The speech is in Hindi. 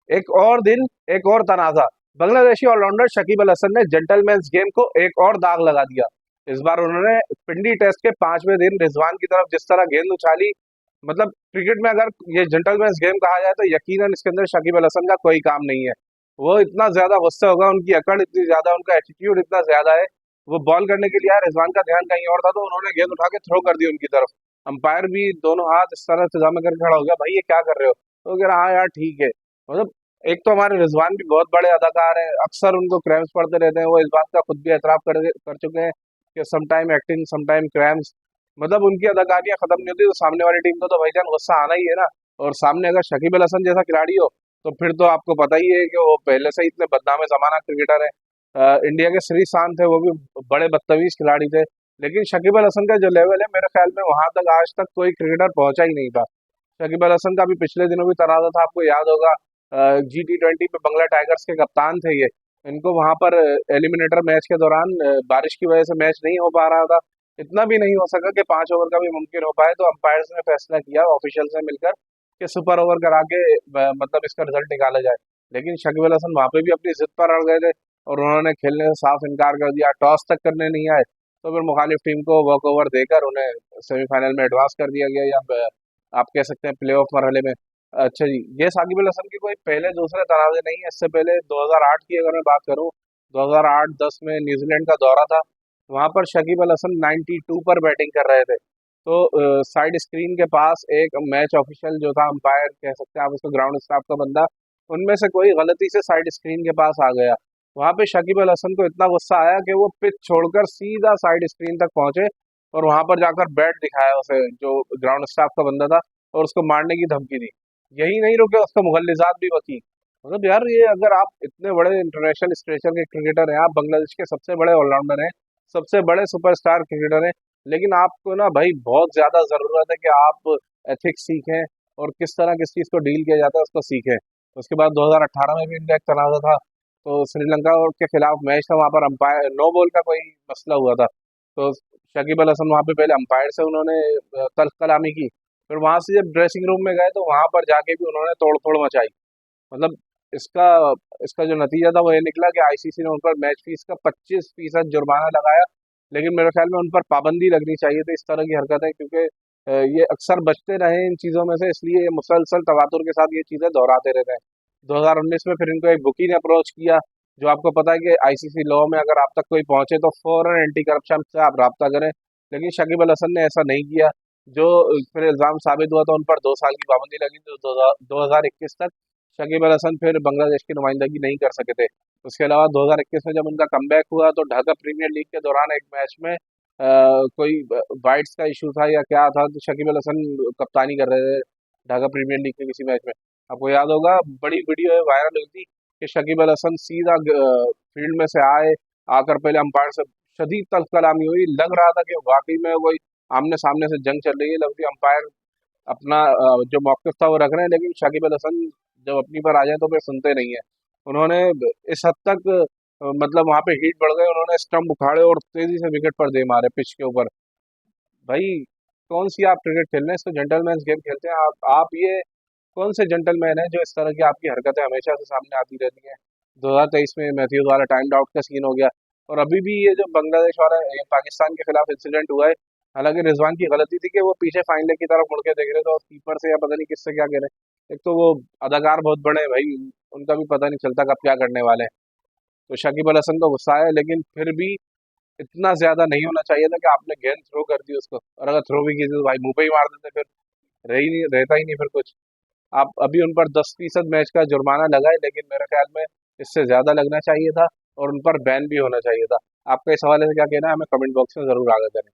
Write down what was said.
एक और दिन, एक और तनाज़ा। बांग्लादेशी ऑलराउंडर शकीब अल हसन ने जेंटलमैन्स गेम को एक और दाग लगा दिया। इस बार उन्होंने पिंडी टेस्ट के 5वें दिन रिजवान की तरफ जिस तरह गेंद उछाली, मतलब क्रिकेट में अगर ये जेंटलमैन्स गेम कहा जाए तो यकीनन इसके अंदर शकीब अल हसन का कोई काम नहीं है। वो इतना ज्यादा गुस्सा होगा, उनकी अकड़ इतनी ज्यादा, उनका एटीट्यूड इतना ज्यादा है। वो बॉल करने के लिए आए, रिजवान का ध्यान कहीं और था तो उन्होंने गेंद उठा के थ्रो कर दी उनकी तरफ। अंपायर भी दोनों हाथ इस तरह से जमा करके खड़ा हो गया, भाई ये क्या कर रहे हो? तो कह रहा हाँ यार ठीक है। मतलब एक तो हमारे रिजवान भी बहुत बड़े अदाकार हैं, अक्सर उनको क्रैम्स पड़ते रहते हैं, वो इस बात का खुद भी एतराफ कर चुके हैं कि some time acting some time crams. मतलब उनकी अदाकारियां खत्म नहीं होती तो सामने वाली टीम को तो भाईजान गुस्सा आना ही है ना। और सामने अगर शकीब अल हसन जैसा खिलाड़ी हो तो फिर तो आपको पता ही है कि वो पहले से ही इतने बदनाम जमाना क्रिकेटर है। इंडिया के श्री शांत थे, वो भी बड़े बदतमीज खिलाड़ी थे। लेकिन शकीब अल हसन का जो लेवल है, मेरे ख्याल में वहां तक आज तक कोई क्रिकेटर पहुंचा ही नहीं था। शकीब अल हसन का भी पिछले दिनों भी तनाजा था, आपको याद होगा। G20 पे बंगला टाइगर्स के कप्तान थे ये। इनको वहां पर एलिमिनेटर मैच के दौरान बारिश की वजह से मैच नहीं हो पा रहा था। इतना भी नहीं हो सका कि 5 ओवर का भी मुमकिन हो पाए, तो अंपायर्स ने फैसला किया ऑफिशियल से मिलकर कि सुपर ओवर करा के मतलब इसका रिजल्ट निकाला जाए। लेकिन शकीब अल हसन वहां पे भी अपनी जिद पर अड़ गए थे और उन्होंने खेलने से साफ इनकार कर दिया, टॉस तक करने नहीं आए। तो फिर मुखालिफ टीम को वॉक ओवर देकर उन्हें सेमीफाइनल में एडवांस कर दिया गया, या आप कह सकते हैं प्ले ऑफ मरहले में। अच्छा जी, ये साकिब अल हसन की कोई पहले दूसरे तनाज़े नहीं है। इससे पहले 2008 की अगर मैं बात करूं, 2008-10 में न्यूजीलैंड का दौरा था। वहां पर शकीब अल हसन 92 पर बैटिंग कर रहे थे। तो साइड स्क्रीन के पास एक मैच ऑफिशियल जो था, अंपायर कह सकते हैं आप उसको, ग्राउंड स्टाफ का बंदा, उनमें से कोई गलती से साइड स्क्रीन के पास आ गया। वहां पे शकीब अल हसन को इतना गुस्सा आया कि वो पिच छोड़कर सीधा साइड स्क्रीन तक पहुंचे और वहां पर जाकर बैट दिखाया उसे, जो ग्राउंड स्टाफ का बंदा था, और उसको मारने की धमकी दी। यही नहीं रुके, उसका मुगल्लिजात भी बकी। मतलब यार, ये अगर आप इतने बड़े इंटरनेशनल स्टेचर के क्रिकेटर हैं, आप बांग्लादेश के सबसे बड़े ऑलराउंडर हैं, सबसे बड़े सुपरस्टार क्रिकेटर हैं, लेकिन आपको ना भाई बहुत ज्यादा जरूरत है कि आप एथिक्स सीखें और किस तरह किस चीज को डील किया जाता है उसको सीखें। उसके बाद 2018 में भी इनका एक तनाजा था, तो श्रीलंका और के खिलाफ मैच था, वहां पर अंपायर नो बॉल का कोई मसला हुआ था। तो शकीब अल हसन वहां पे पहले अंपायर से उन्होंने तल्ख कलामी की। फिर वहां से जब ड्रेसिंग रूम में गए तो वहां पर जाके भी उन्होंने तोड़ फोड़ मचाई। मतलब इसका इसका जो नतीजा था वो ये निकला कि आईसीसी ने उन पर मैच फीस का 25% जुर्माना लगाया। लेकिन मेरे ख्याल में उन पर पाबंदी लगनी चाहिए थी इस तरह की हरकतें, क्योंकि ये अक्सर बचते रहे इन चीज़ों में से, इसलिए ये मुसलसल तवातुर के साथ ये चीज़ें दोहराते रहते हैं। 2019 में फिर इनको एक बुकी ने अप्रोच किया। जो आपको पता है कि आईसीसी लॉ में अगर आप तक कोई पहुंचे तो फौरन एंटी करप्शन से आप राब्ता करें। लेकिन शकीब अल हसन ने ऐसा नहीं किया। जो फिर इल्ज़ाम साबित हुआ तो उन पर 2 साल की पाबंदी लगी, जो 2021 तक शकीब अल हसन फिर बांग्लादेश की नुमाइंदगी नहीं कर सके थे। उसके अलावा 2021 में जब उनका कमबैक हुआ तो ढाका प्रीमियर लीग के दौरान एक मैच में कोई वाइट्स का इशू था या क्या था, तो शकीब अल हसन कप्तानी कर रहे थे ढाका प्रीमियर लीग के किसी मैच में। आपको याद होगा, बड़ी वीडियो है, वायरल हुई थी कि शकीब अल हसन सीधा फील्ड में से आए, आकर पहले अंपायर से शदीद तल्ख कलामी हुई। लग रहा था कि वाकई में कोई आमने सामने से जंग चल रही है, लगती अंपायर अपना जो मौक़िफ़ था वो रख रहे हैं, लेकिन शाकिब अल हसन जब अपनी पर आ जाए तो फिर सुनते नहीं है। उन्होंने इस हद तक मतलब वहाँ पे हीट बढ़ गए, उन्होंने स्टंप उखाड़े और तेज़ी से विकेट पर दे मारे पिच के ऊपर। भाई कौन सी आप क्रिकेट खेल रहे हैं, इसको जेंटलमैन्स गेम खेलते हैं आप ये कौन से जेंटलमैन हैं जो इस तरह की आपकी हरकतें हमेशा से सामने आती रहती हैं? 2023 में मैथ्यूज वाला टाइम्ड आउट का सीन हो गया, और अभी भी ये जो बांग्लादेश वाला ये पाकिस्तान के खिलाफ इंसिडेंट हुआ है। हालांकि रिजवान की गलती थी कि वो पीछे फाइनल की तरफ मुड़ के देख रहे थे और कीपर से या पता नहीं किससे क्या कह रहे हैं। एक तो वो अदाकार बहुत बड़े हैं भाई, उनका भी पता नहीं चलता कब क्या करने वाले हैं। तो शकीब अल हसन को गुस्सा आया, लेकिन फिर भी इतना ज्यादा नहीं होना चाहिए था कि आपने गेंद थ्रो कर दी उसको, और अगर थ्रो भी की थी तो भाई मुंह पे ही मार देते, फिर रहता ही नहीं फिर कुछ। आप अभी उन पर 10% मैच का जुर्माना लगाए, लेकिन मेरे ख्याल में इससे ज्यादा लगना चाहिए था और उन पर बैन भी होना चाहिए था। आपका इस हवाले से क्या कहना है, हमें कमेंट बॉक्स में जरूर आगे करें।